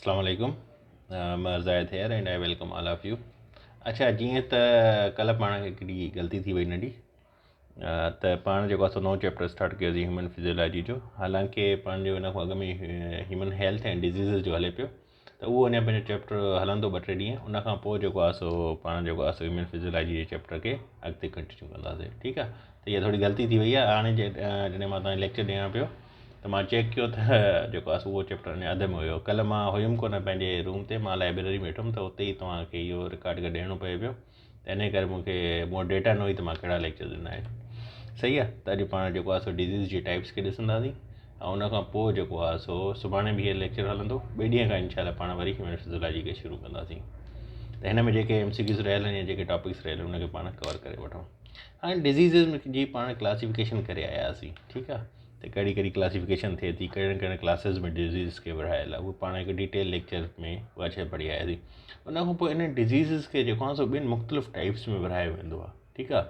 Assalamu alaikum. Zaid here and I welcome all of you. अच्छा जीअं त कल्ह पाण खे हिकिड़ी ग़लती थी वई नंढी त पाण जेको आहे नओं चैप्टर स्टार्ट कयोसीं ह्यूमन फिजियोलॉजी जो। हालांकि पाण जो हिन खां अॻु में ह्यूमन हेल्थ एंड डिज़ीज़िस जो हले पियो, त उहो अञा पंहिंजो चैप्टर हलंदो 2-3 ॾींहं। उन खां पोइ जेको आहे सो पाण जेको आहे सो ह्यूमन फिजियोलॉजी जे चैप्टर खे अॻिते कंटिन्यू कंदासीं। ठीकु आहे, त इहा थोरी ग़लती थी वई आहे। हाणे जॾहिं मां तव्हांखे लेक्चर ॾियां पियो त मां चेक कयो त जेको आहे उहो चैप्टर अञा अधु में हुयो। कल्ह मां हुयुमि कोन पंहिंजे रूम ते, मां लाइब्रेरी में वेठुमि त उते ई तव्हांखे इहो रिकॉर्ड करे ॾियणो पए पियो। त इन करे मूंखे मूं वटि डेटा न हुई त मां कहिड़ा लेक्चर ॾिना आहिनि। सही आहे, त अॼु पाण जेको आहे सो डिज़ीज़ जी टाइप्स खे ॾिसंदासीं ऐं उनखां पोइ जेको आहे सो सुभाणे बि इहो लेक्चर हलंदो। ॿिए ॾींहं खां इनशाला पाण वरी ह्यूमन फिजियोलॉजी खे शुरू कंदासीं। त हिन में जेके MCQs रहियल आहिनि या जेके टॉपिक्स रहियल आहिनि उनखे पाण कवर करे वठूं। हाणे डिज़ीज़िस जी पाण क्लासिफिकेशन करे आयासीं। ठीकु आहे, त कहिड़ी कहिड़ी क्लासिफिकेशन थिए थी, कहिड़े कहिड़े क्लासिस में डिज़ीज़ खे विरहायल आहे, उहो पाण हिकु डिटेल लेक्चर में उहा शइ पढ़ी आयासीं। उनखां पोइ इन डिज़ीज़िस खे जेको आहे सो ॿिनि मुख़्तलिफ़ टाइप्स में विरहायो वेंदो आहे। ठीकु आहे,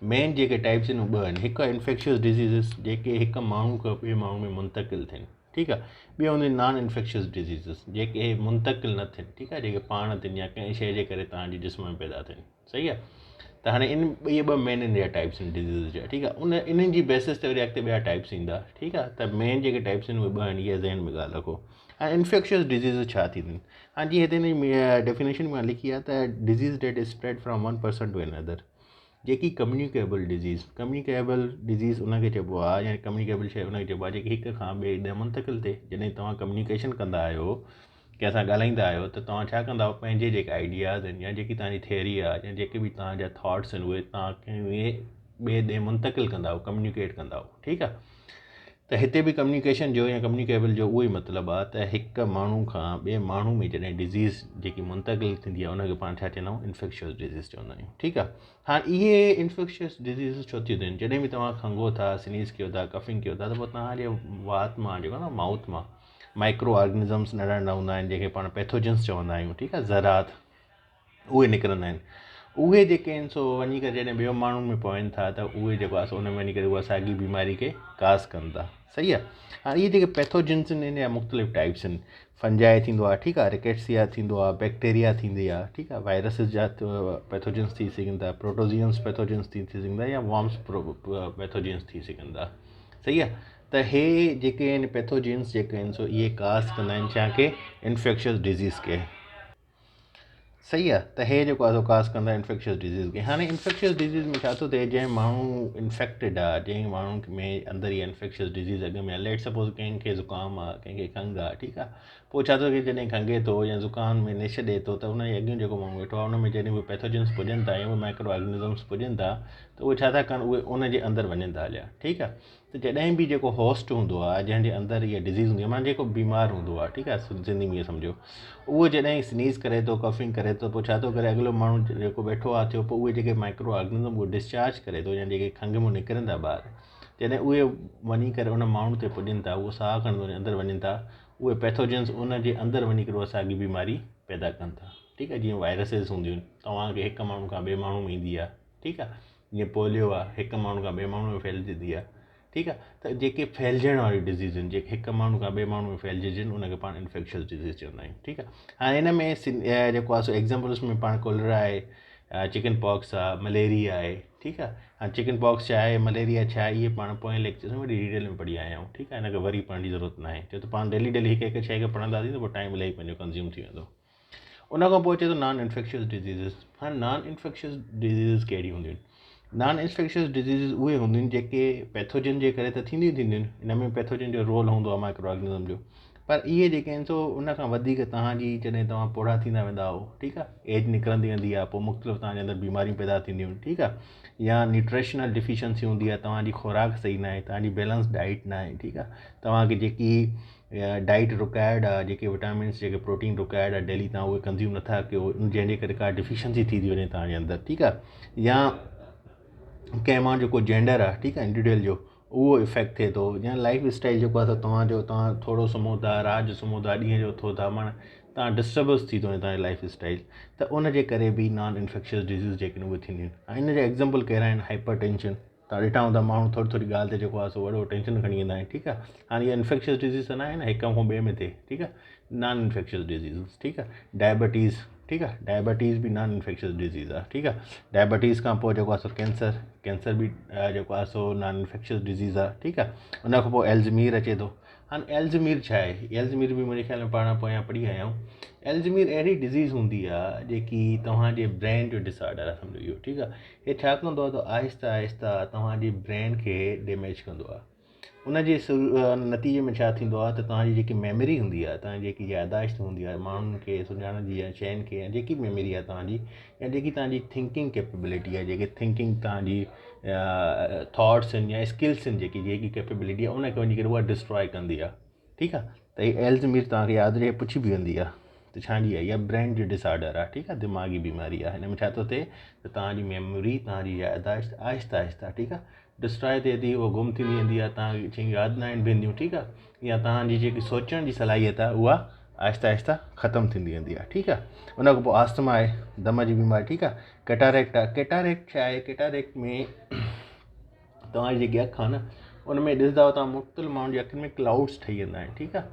मेन जेके टाइप्स आहिनि उहे ॿ आहिनि। हिकु आहे इन्फेक्शियस डिज़ीज़िस जेके हिकु माण्हू खां ॿिए माण्हू में मुंतक़िल थियनि। ठीकु आहे, ॿियो हूंदियूं नॉन इन्फेक्शियस डिज़ीज़िस जेके मुंतक़िल न थियनि। ठीकु आहे, जेके पाण थियनि या कंहिं शइ जे करे तव्हांजे जिस्म में पैदा थियनि। सही आहे, त हाणे इहे ॿ मेन इन जा टाइप्स आहिनि डिज़ीज़ जा। ठीकु आहे, इन्हनि जी बेसिस ते वरी अॻिते ॿिया टाइप्स ईंदा। ठीकु आहे, त मेन जेके टाइप्स आहिनि उहे ॿ आहिनि, इहा ज़हन में ॻाल्हि रखो। ऐं इन्फेक्शियस डिज़ीज़ छा थींदियूं आहिनि? हाणे जीअं हिते हिन डेफिनेशन में लिखी आहे त disease that is spread from one person to another. जेकी कम्युनिकेबल डिज़ीज़ उनखे चइबो आहे, या कम्युनिकेबल शइ उनखे चइबो आहे जेकी हिक खां ॿिए ॾे मुंतक़िल थिए। जॾहिं तव्हां कम्युनिकेशन कंदा आहियो, कंहिंसां ॻाल्हाईंदा आहियो, त तव्हां छा कंदा आहियो, पंहिंजे जेके आइडियाज़ आहिनि या जेकी तव्हांजी थियरी आहे या जेके बि तव्हांजा थॉट्स आहिनि उहे तव्हां ॿिए ॾे मुंतक़िल कंदा आहियो, कम्युनिकेट कंदा आहियो। ठीकु आहे, त हिते बि कम्युनिकेशन जो या कम्युनिकेबल जो उहो ई मतिलबु आहे त हिकु माण्हू खां ॿिए माण्हू में जॾहिं डिज़ीज़ जेकी मुंतक़िल थींदी आहे उनखे पाण छा चवंदा आहियूं, इन्फेक्शियस डिज़ीज़ चवंदा आहियूं। ठीकु आहे, हाणे इहे इन्फेक्शियस डिज़ीज़ छो थियूं थियनि? जॾहिं बि तव्हां खंघो था, स्नीज़ कयो था, कफिंग कयो था, त पोइ तव्हांजे वात मां जेको आहे न माउथ मां माइक्रो ऑर्गेनिज़म्स नंढा नंढा हूंदा आहिनि जेके पाण पैथोजेंस चवंदा आहियूं। ठीकु आहे, ज़रात उहे निकिरंदा आहिनि। उहे जेके आहिनि सो वञी करे जॾहिं ॿियो माण्हू में पवनि था त उहे जेको आहे सो उन में वञी करे उहा साॻी बीमारी खे काज़ कनि था। सही आहे, हाणे इहे जेके पैथोजेंस आहिनि इन जा मुख़्तलिफ़ टाइप्स आहिनि। फंजाई थींदो आहे, ठीकु आहे, रिकेट्सिया थींदो आहे, बैक्टीरिया थींदी आहे। ठीकु आहे, वायरसिस जा पैथोजेंस थी सघनि था, प्रोटोज़ियन्स पैथोजेंस थी सघनि था, या वॉर्म्स पैथोजेंस थी सघनि था। सही आहे, त हे जेके आहिनि पैथोजेंस जेके आहिनि सो इहे काज़ कंदा आहिनि छा के, इन्फेक्शियस डिज़ीज़ खे। सही आहे, त हे जेको आहे सो काज़ कंदा इन्फेक्शियस डिज़ीज़ खे। हाणे इन्फेक्शियस डिज़ीज़ में छा थो थिए, जंहिं माण्हू इन्फेक्टेड आहे, जंहिं माण्हू में अंदरि इहा इन्फेक्शियस डिज़ीज़ अॻु में आहे, लेट सपोज़ कंहिंखे ज़ुकाम आहे, कंहिंखे खंघि आहे। ठीकु आहे, पोइ छा थो थिए, जॾहिं खंघे थो या ज़ुकाम में निश ॾिए थो त उन जे अॻियूं जेको माण्हू वेठो आहे उन में जॾहिं उहे पैथोजेंस पुॼनि था या उहे माइक्रो ऑर्गेनिज़म्स पुॼनि था त उहे छा था कनि, उहे उन जे अंदरि वञनि था हलिया। ठीकु आहे, त जॾहिं बि जेको होस्ट हूंदो आहे, जंहिंजे अंदरि इहा डिज़ीज़ हूंदी आहे, माना जेको बीमार हूंदो आहे, ठीकु आहे, सिंधी में इहो सम्झो, उहो जॾहिं स्नीज़ करे थो, कफिंग करे थो, पोइ छा थो करे, अॻिलो माण्हू जेको वेठो आहे थियो, पोइ उहे जेके माइक्रो ऑर्गेनिज़म उहे डिस्चार्ज करे थो, या जेके खंघि में निकिरनि था ॿाहिरि, जॾहिं उहे वञी करे उन माण्हू ते पुॼनि था, उहो साहु खणंदो वञी अंदरि वञनि था, उहे पैथोजेंस उन जे अंदरि वञी करे उहा साॻी बीमारी पैदा कनि था। ठीकु आहे, जीअं वायरसिस हूंदियूं आहिनि, तव्हांखे हिकु माण्हू खां ॿिए माण्हू में ईंदी आहे। ठीकु आहे, जीअं पोलियो आहे, हिकु माण्हू खां ॿिए माण्हू में फैलिजंदी आहे। ठीकु आहे, त जेके फैलिजण वारियूं डिज़ीज़ आहिनि, जेके हिकु माण्हू खां ॿिए माण्हू में फैलिजनि उनखे पाण इन्फेक्शियस डिज़ीज़ चवंदा आहियूं। ठीकु आहे, हाणे हिन में जेको आहे सो एग्ज़ाम्पल्स में पाण कोलरा आहे, चिकन पॉक्स आहे, मलेरिया आहे। ठीकु आहे, हाणे चिकन पॉक्स छा आहे, मलेरिया छा आहे, इहे पाण पोएं लेक्चर में वरी डिटेल में पढ़ी आया आहियूं। ठीकु आहे, हिनखे वरी पढ़ण जी ज़रूरत न आहे, छो त पाण डेली हिकु हिकु शइ खे पढ़ंदासीं त पोइ टाइम इलाही पंहिंजो कंज़्यूम थी वेंदो। उनखां पोइ अचे थो नॉन इन्फेक्शियस डिज़ीज़िस। हाणे नॉन इन्फेक्शियस डिज़ीज़िस कहिड़ियूं हूंदियूं आहिनि? नॉन इन्फेक्शियस डिज़ीज़िस उहे हूंदियूं आहिनि जेके पैथोजन जे करे त थींदियूं आहिनि, हिन में पैथोजन जो रोल हूंदो आहे माइक्रो ऑर्गेनिज़म जो, पर इहे जेके आहिनि सो उनखां वधीक तव्हांजी जॾहिं तव्हां पोड़ा थींदा वेंदा हो, ठीकु आहे, एज निकिरंदी वेंदी आहे, पोइ मुख़्तलिफ़ तव्हांजे अंदरि बीमारियूं पैदा थींदियूं आहिनि। ठीकु आहे, या न्यूट्रिशनल डिफिशंसी हूंदी आहे, तव्हांजी खुराक सही न आहे, तव्हांजी बैलेंस डाइट न आहे। ठीकु आहे, तव्हांखे जेकी डाइट रिक्वायर्ड आहे, जेके विटामिन्स, जेके प्रोटीन रिक्वायर्ड आहे, डेली तव्हां उहे कंज़्यूम नथा कयो, जंहिंजे करे का डिफिशंसी थी वञे तव्हांजे अंदरि। ठीकु आहे, या कंहिं माण्हू जेको जेंडर आहे, ठीकु आहे, इंडिविजुअल जो उहो इफेक्ट थिए थो, या लाइफ स्टाइल जेको आहे तव्हां थोरो सुम्हो था, राति जो सुम्हो था, ॾींहं जो उथो था, माना तव्हां डिस्टर्बंस थी थो वञे तव्हांजी लाइफ स्टाइल, त उन जे करे बि नॉन इन्फेक्शियस डिज़ीज़ जेके आहिनि उहे थींदियूं आहिनि। ऐं इन जा एग्ज़ाम्पल कहिड़ा आहिनि? हाइपर टेंशन, तव्हां ॾिठा हूंदा माण्हू थोरी थोरी ॻाल्हि ते जेको आहे सो वॾो टेंशन खणी ईंदा आहिनि, ठीकु आहे। हाणे इहा इन्फेक्शियस डिज़ीज़ त न आहे न हिक खां ॿिए में थिए, ठीकु आहे, नॉन इन्फेक्शियस डिज़ीज़, ठीकु आहे। डायबिटीज़, ठीकु आहे, डायबिटीज़ बि नॉन इन्फेक्शियस डिज़ीज़ आहे, ठीकु आहे। डायबिटीज़ खां पोइ जेको आहे सो कैंसर बि जेको आहे सो नॉन इन्फेक्शियस डिज़ीज़ आहे, ठीकु आहे। उन खां पोइ एल्ज़मीर अचे थो। हाणे एल्ज़मीर छा आहे? एल्ज़मीर बि मुंहिंजे ख़्याल में पाण पोयां पढ़ी आया आहियूं। एल्ज़मीर अहिड़ी डिज़ीज़ हूंदी आहे जेकी तव्हांजे ब्रेन जो डिसऑर्डर आहे, सम्झो इहो, ठीकु आहे। हे छा कंदो आहे त आहिस्ता आहिस्ता तव्हांजी ब्रेन खे डैमेज कंदो आहे। उनजे नतीजे में छा थींदो आहे त तव्हांजी जेकी मेमोरी हूंदी आहे, तव्हांजी जेकी याददाश्त हूंदी आहे माण्हुनि खे सुञाणण जी या शयुनि खे, या जेकी मेमोरी आहे तव्हांजी, या जेकी तव्हांजी थिंकिंग कैपेबिलिटी आहे, जेके थिंकिंग तव्हांजी थॉट्स आहिनि या स्किल्स आहिनि, जेकी कैपेबिलिटी आहे उनखे वञी करे उहा डिस्ट्रॉय कंदी आहे, ठीकु आहे। त हीअ एल्ज़मीर तव्हांखे यादि रहे पुछी बि वेंदी आहे त छाजी आहे? इहा ब्रेन जो डिसऑर्डर आहे, ठीकु आहे, दिमाग़ी बीमारी आहे। हिन में छा थो थिए त तव्हांजी मेमोरी, तव्हांजी याददाश्त आहिस्ता आहिस्ता, ठीकु आहे, डिस्ट्रॉय थिए थी, उहा गुम थींदी वेंदी आहे, तव्हांखे शयूं यादि न आहिनि बीहंदियूं, ठीकु आहे, या तव्हांजी जेकी सोचण जी सलाहियत आहे उहा आहिस्ता आहिस्ता ख़तमु थींदी वेंदी आहे, ठीकु आहे। उन खां पोइ आस्थमा आहे, दम जी बीमारी, ठीकु आहे। कैटारेक्ट आहे। कैटारेक्ट छा आहे? कैटारेक्ट में तव्हांजी जेकी अखि आहे न, उन में ॾिसंदा तव्हां मुख़्तलिफ़ माण्हुनि जी अखियुनि में क्लाउड्स ठही वेंदा आहिनि, ठीकु आहे,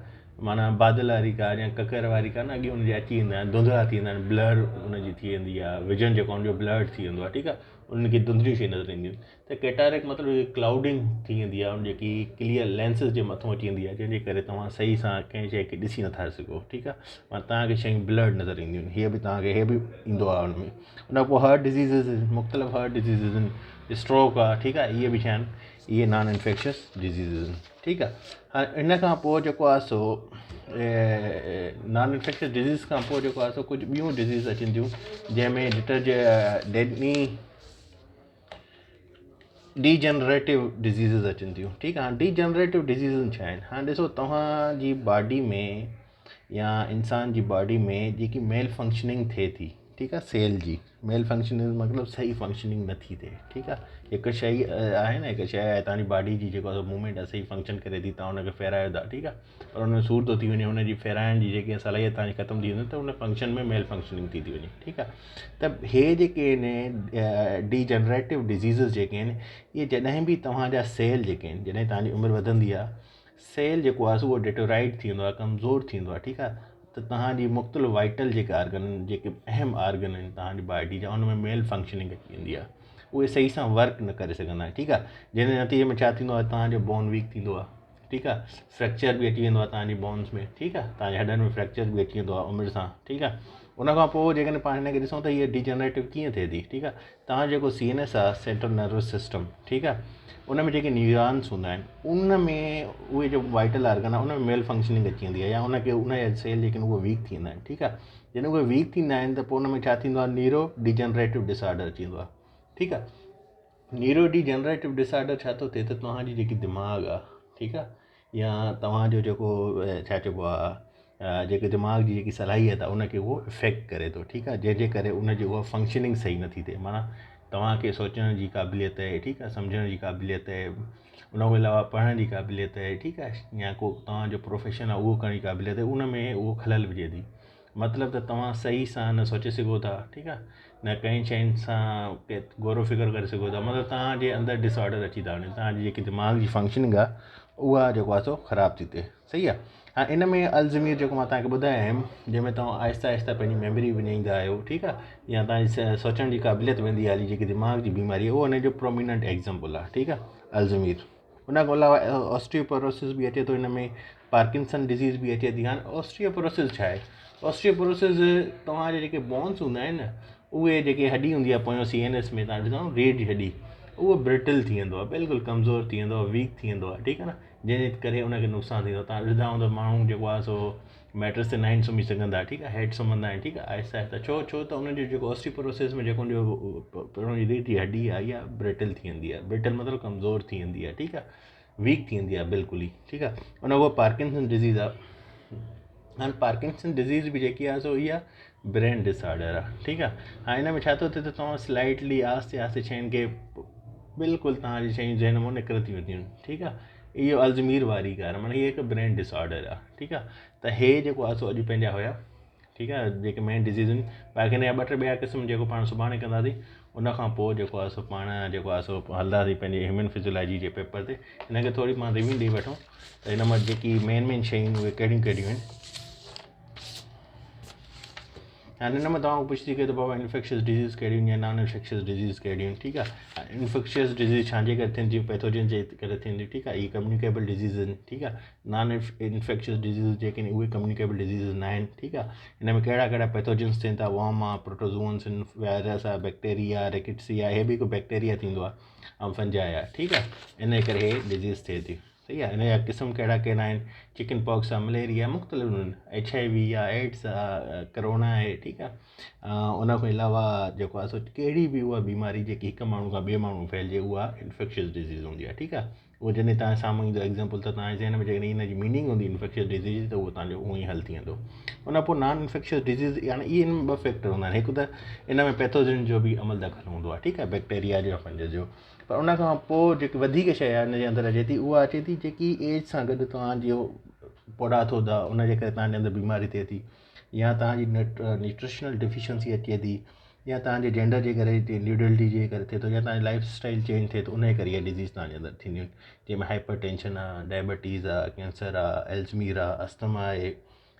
माना बादल वारी कार या ककर वारी कार न, अॻे हुनजे अची वेंदा आहिनि, धुंधला थी वेंदा आहिनि, ब्लर हुनजी थी वेंदी आहे, विजन जेको हुनजो ब्लर थी वेंदो आहे, ठीकु आहे, उनखे धुंधलियूं शयूं नज़र ईंदियूं आहिनि। त कैटारेक्ट मतिलबु क्लाउडिंग थी वेंदी आहे, जेकी क्लियर लेंसिस जे मथां अची वेंदी आहे, जंहिंजे करे तव्हां सही सां कंहिं शइ खे ॾिसी नथा सघो, ठीकु आहे, माना तव्हांखे शयूं ब्लर्ड नज़र ईंदियूं आहिनि। हीअ बि तव्हांखे हे बि ईंदो आहे हुन में। उन खां पोइ हार्ट डिज़ीज़िस, मुख़्तलिफ़ हार्ट डिज़ीज़िस आहिनि, स्ट्रोक आहे, ठीकु आहे, इहे बि छा आहिनि? इहे नॉन इन्फेक्शियस डिज़ीज़िस आहिनि, ठीकु आहे। हाणे इन खां पोइ जेको आहे सो नॉन इन्फेक्शियस डिज़ीज़ खां पोइ जेको आहे सो कुझु ॿियूं डिज़ीज़ अचनि थियूं, जंहिंमें डीजनरेटिव डिज़ीज़िस अचनि थियूं, ठीकु आहे। हाणे डीजनरेटिव डिज़ीज़ छा आहिनि? हाणे ॾिसो, तव्हांजी बॉडी में या इंसान जी बॉडी में जेकी मेल फंक्शनिंग थिए थी, ठीकु आहे, सेल जी मेल फंक्शनिंग मतिलबु सही फंक्शनिंग नथी थिए, ठीकु आहे। हिकु शइ आहे न, हिकु शइ आहे तव्हांजी बॉडी जी जेको आहे मूवमेंट आहे सही फंक्शन करे थी, तव्हां हुनखे फेरायो था, ठीकु आहे, पर हुन में सूर थो थी वञे, हुनजी फेराइण जी जेकी सलाहियत तव्हांजी ख़तमु थी वञे, त हुन फंक्शन में मेल फंक्शनिंग थी वञे, ठीकु आहे। त हे जेके आहिनि डीजनरेटिव डिज़ीज़िस जेके आहिनि, इहे जॾहिं बि तव्हांजा सेल जेके आहिनि, जॾहिं तव्हांजी उमिरि वधंदी आहे, सेल जेको आहे उहो डेटोराइट थी वेंदो आहे, कमज़ोर थी वेंदो आहे, ठीकु आहे। त तव्हांजी मुख़्तलिफ़ वाइटल जेके आर्गन, जेके अहम आर्गन आहिनि तव्हांजी बॉडी जा, उनमें मेल फंक्शनिंग अची वेंदी आहे, उहे सही सां वर्क न करे सघंदा आहिनि, ठीकु आहे। जंहिंजे नतीजे में छा थींदो आहे? तव्हांजो बोन वीक थींदो आहे, ठीकु आहे, फ्रैक्चर बि अची वेंदो आहे तव्हांजी बोन्स में, ठीकु आहे, तव्हांजे हॾनि में फ्रैक्चर बि अची वेंदो आहे उमिरि सां, ठीकु आहे। उन खां पोइ जेकॾहिं पाण हिनखे ॾिसूं त हीअ डीजनरेटिव कीअं थिए थी, ठीकु आहे। तव्हांजो जेको CNS आहे, सेंट्रल नर्वस सिस्टम, ठीकु आहे, उन में जेके न्यूरॉन्स हूंदा आहिनि, उन में उहे जो वाइटल आर्गन आहे उन में मेल फंक्शनिंग अची वेंदी आहे, या उनखे उनजा सेल जेके आहिनि उहे वीक थी वेंदा आहिनि, ठीकु आहे। जॾहिं उहे वीक थींदा आहिनि त पोइ उन में छा थींदो आहे? न्यूरो डिजनरेटिव डिसऑर्डर अची वेंदो आहे, ठीकु आहे। न्यूरो डिजनरेटिव डिसऑर्डर छा थो थिए त तव्हांजी जेकी दिमाग़ आहे, ठीकु आहे, या तव्हांजो जेको छा चइबो आहे, जेके दिमाग़ जी जेकी सलाहियत आहे उनखे उहो इफेक्ट करे थो, ठीकु आहे, जंहिंजे करे उनजी उहा फंक्शनिंग सही नथी थिए, माना तव्हांखे सोचण जी क़ाबिलियत आहे, ठीकु आहे, सम्झण जी क़ाबिलियत आहे, उन खां अलावा पढ़ण जी क़ाबिलियत आहे, ठीकु आहे, या को तव्हांजो प्रोफेशन आहे उहो करण जी क़ाबिलियत आहे, उन में उहो खलल विझे थी, मतिलबु त तव्हां सही सां न सोचे सघो था, ठीकु आहे, न कंहिं शयुनि सां गौर फिकर करे सघो था, मतिलबु तव्हांजे अंदरि डिसऑर्डर अची था वञनि, तव्हांजी जेकी दिमाग़ जी फंक्शनिंग आहे उहा जेको आहे सो ख़राबु थी थिए, सही आहे। हाणे इन में अल्ज़मीर जेको मां तव्हांखे ॿुधायमि, जंहिंमें तव्हां आहिस्ता आहिस्ता पंहिंजी मेमोरी विञाईंदा आहियो, ठीकु आहे, या तव्हांजी सोचण जी क़ाबिलियत वेंदी हली, जेकी दिमाग़ जी बीमारी आहे, उहो हुन जो प्रोमिनेंट एग्ज़ाम्पल आहे, ठीकु आहे, अल्ज़मीर। उन खां अलावा ऑस्टियोपोरोसिस बि अचे थो हिन में, पार्किंसन डिज़ीज़ बि अचे थी। हाणे ऑस्टियोपोरोसिस छा आहे? ऑस्टियोपोरोसिस तव्हांजे जेके बोन्स हूंदा आहिनि न, उहे जेके हॾी हूंदी आहे पोयों CNS में, तव्हां ॾिसो रीढ़ जी हॾी, उहो ब्रिटल थी वेंदो आहे, बिल्कुलु कमज़ोर थी वेंदो आहे, वीक थी वेंदो आहे, ठीकु आहे न, जंहिंजे करे उनखे नुक़सानु थींदो आहे। तव्हां ॾिसंदा हूंदव माण्हू जेको आहे सो मैट्रेस ते न आहिनि सुम्ही सघंदा, ठीकु आहे, हेठि सुम्हंदा आहिनि, ठीकु आहे, आहिस्ता आहिस्ता, छो त उनजो जेको ऑस्टियोपोरोसिस में जेको उनजो पहिरों रीढ़ जी हॾी आहे इहा ब्रिटल थी वेंदी आहे, ब्रिटल मतिलबु कमज़ोर थी वेंदी आहे, ठीकु आहे, वीक थी वेंदी आहे बिल्कुलु ई, ठीकु आहे। उन खां पार्किंसन डिज़ीज़ आहे। हाणे पार्किंसन डिज़ीज़ बि जेकी आहे सो इहा ब्रेन डिसऑर्डर आहे, ठीकु आहे। हाणे हिन में छा थो थिए त तव्हां स्लाइटली आहिस्ते आहिस्ते शयुनि खे बिल्कुलु तव्हांजी शयूं जंहिं नमूने निकिरंदी वेंदियूं आहिनि, ठीकु आहे, इहो अल्ज़मीर वारी ॻाल्हि, माना हीअ हिकु ब्रेन डिसऑर्डर आहे, ठीकु आहे। त हे जेको आहे सो अॼु पंहिंजा हुया, ठीकु आहे, जेके मेन डिज़ीज़ आहिनि, बाक़ी हिन जा 2-3 ॿिया क़िस्म जेको पाण सुभाणे कंदासीं, उनखां पोइ जेको आहे सो पाण जेको आहे सो हलंदासीं पंहिंजे ह्यूमन फिजियोलॉजी जे पेपर ते। हिनखे थोरी मां रिव्यू ॾेई वठूं त हिन मां जेकी मेन शयूं उहे कहिड़ियूं कहिड़ियूं आहिनि। हाणे हिन में तव्हां पुछी सघे थो बाबा इन्फेक्शियस डिज़ीज़ कहिड़ियूं आहिनि या नॉन इन्फेक्शियस डिज़ीज़ कहिड़ियूं आहिनि, ठीकु आहे। इन्फेक्शियस डिज़ीज़ छाजे करे थियनि थियूं, पैथोजन जे करे थियनि थियूं, ठीकु आहे। इहे कम्युनिकेबल डिज़ीज़ आहिनि, ठीकु आहे। नॉन इन्फेक्शियस डिज़ीज़ जेके आहिनि उहे कम्युनिकेबल डिज़ीज़ न आहिनि, ठीकु आहे। हिन में कहिड़ा कहिड़ा पैथोजन्स थियनि था, वॉर्म आहे, प्रोटोज़ोअन्स आहिनि, वायरस आहे, बैक्टीरिया, रिकेट्सिया, इहे बि हिकु बैक्टीरिया थींदो आहे, ऐं फंजाई आहे, ठीकु आहे। इन करे इहे डिज़ीज़ थिए थी, सही आहे। हिन जा क़िस्म कहिड़ा कहिड़ा आहिनि, चिकन पॉक्स आहे, मलेरिया, मुख़्तलिफ़ आहिनि, HIV आहे, एड्स आहे, करोना आहे, ठीकु आहे। उन खां अलावा जेको आहे सो कहिड़ी बि उहा बीमारी जेकी हिकु माण्हू खां ॿिए माण्हू फैलिजे उहा इन्फेक्शियस डिज़ीज़ हूंदी आहे, ठीकु आहे। उहो जॾहिं तव्हां साम्हूं ईंदो एग्ज़ाम्पल त तव्हांजे ज़हन में जॾहिं हिन जी मीनिंग हूंदी इन्फेक्शियस डिज़ीज़ त उहो तव्हांजो उहो ई हल थी वेंदो। उन पोइ नॉन इन्फेक्शियस डिज़ीज़ यानी इहे इन में ॿ फैक्टर हूंदा आहिनि, हिकु त इन में पैथोजन जो बि अमल दख़ल हूंदो आहे, ठीकु आहे, बैक्टीरिया जो, फंगस जो। पर उन खां पोइ जेकी वधीक शइ आहे हिन जे अंदरि अचे थी उहा अचे थी जेकी एज सां गॾु तव्हांजो पौड़ा थो था, उनजे करे तव्हांजे अंदरि बीमारी थिए थी, या तव्हांजी न्यूट्रिशनल डिफिशंसी अचे थी, या तव्हांजे जेंडर जे करे इंडिविजुअलिटी जे करे थिए थो, या तव्हांजी लाइफ स्टाइल चेंज थिए थो, उनजे करे इहा डिज़ीज़ तव्हांजे अंदरि थींदियूं आहिनि, जंहिंमें हाइपर टेंशन आहे, डायबिटीज़ आहे, कैंसर आहे, एल्ज़मीर आहे, अस्थमा आहे,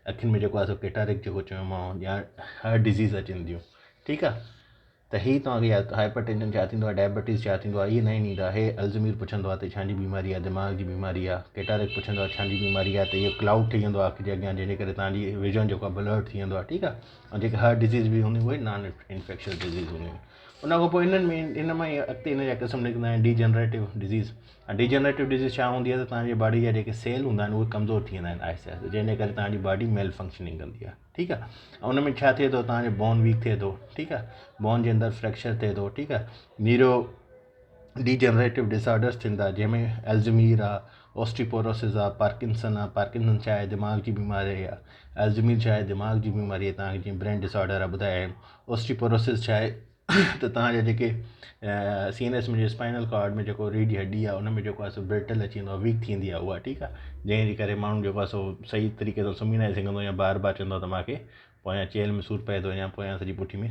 अखियुनि में जेको आहे सो कैटारेक्ट जेको चयोमांव, या हार्ट डिज़ीज़ अचनि थियूं, ठीकु आहे। त हीअ तव्हांखे हाइपर टेंशन छा थींदो आहे, डायबिटीज़ छा थींदो आहे, इहे न ईंदा। हे अल्ज़मीर पुछंदो आहे त छाजी बीमारी आहे, दिमाग़ जी बीमारी आहे, कैटारेक्ट पुछंदो आहे छाजी बीमारी आहे, त इहो क्लाउड ठही वेंदो आहे अखि जे अॻियां, जंहिंजे करे तव्हांजी विजन जेको आहे ब्लर थी वेंदो आहे, ठीकु आहे। ऐं जेके हार्ट डिज़ीज़ बि हूंदियूं उहे नॉन इन्फेक्शियस डिज़ीज़ हूंदियूं आहिनि। उन खां पोइ इन मां ई अॻिते इन जा क़िस्म निकिरंदा आहिनि, डीजनरेटिव डिज़ीज़। ऐं डीजनरेटिव डिज़ीज़ छा हूंदी आहे त तव्हांजी बॉडी जा जेके सेल हूंदा आहिनि उहे कमज़ोर थी वेंदा आहिनि आहिस्ते आहिस्ते, जंहिंजे करे तव्हांजी बॉडी मेल फंक्शनिंग कंदी आहे, ठीकु आहे। ऐं उन में छा थिए थो, तव्हांजो बोन वीक थिए थो, ठीकु आहे, बोन जे अंदरि फ्रैक्चर थिए थो, ठीकु आहे। न्यूरो डीजनरेटिव डिसऑर्डर्स थींदा, जंहिंमें एल्ज़मीर आहे, ऑस्टियोपोरोसिस आहे, पार्किंसन आहे। पार्किंसन छा आहे, दिमाग़ जी बीमारी आहे। एल्ज़मीर छा आहे, दिमाग़ जी बीमारी आहे, तव्हांखे जीअं ब्रेन डिसऑर्डर आहे ॿुधाया आहिनि। ऑस्टियोपोरोसिस छा आहे त तव्हांजा जेके CNS में स्पाइनल कॉर्ड में जेको रीढ़ जी हड्डी आहे उन में जेको आहे सो ब्रिटल अची वेंदो आहे, वीक थींदी आहे उहा, ठीकु आहे। जंहिंजे करे माण्हू जेको आहे सो सही तरीक़े सां सुम्ही न सघंदो, या बार बार चवंदो आहे त मूंखे पोयां चेल में सूरु पए थो, या पोयां सॼी पुठी में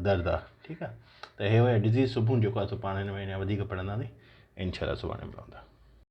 दर्द आहे, ठीकु आहे। त हे हुया डिज़ीज़। सुबुह जेको आहे सो पाण हिन में अञा वधीक पढ़ंदासीं, इंशाल्लाह सुभाणे मिलंदा।